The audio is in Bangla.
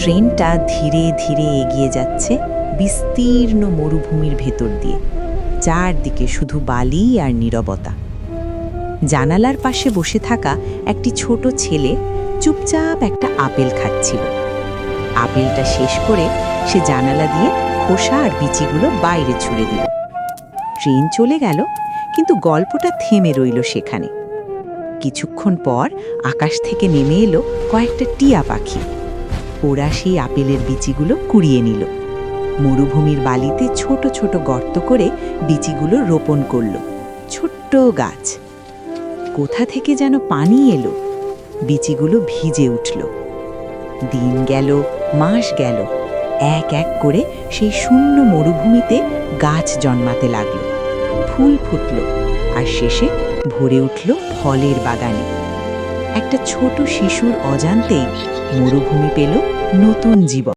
ট্রেনটা ধীরে ধীরে এগিয়ে যাচ্ছে বিস্তীর্ণ মরুভূমির ভেতর দিয়ে। চারদিকে শুধু বালি আর নীরবতা। জানালার পাশে বসে থাকা একটি ছোট ছেলে চুপচাপ একটা আপেল খাচ্ছিল। আপেলটা শেষ করে সে জানালা দিয়ে খোসা আর বিচিগুলো বাইরে ছুঁড়ে দিল। ট্রেন চলে গেল, কিন্তু গল্পটা থেমে রইল সেখানে। কিছুক্ষণ পর আকাশ থেকে নেমে এলো কয়েকটা টিয়া পাখি। ওরা সেই আপেলের বিচিগুলো কুড়িয়ে নিল। মরুভূমির বালিতে ছোট ছোট গর্ত করে বিচিগুলো রোপণ করল। ছোট্ট গাছ। কোথা থেকে যেন পানি এলো, বিচিগুলো ভিজে উঠল। দিন গেল, মাস গেল, এক এক করে সেই শূন্য মরুভূমিতে গাছ জন্মাতে লাগলো, ফুল ফুটল, আর শেষে ভরে উঠল ফলের বাগানে। একটা ছোট শিশুর অজান্তেই মরুভূমি পেল নতুন জীবন।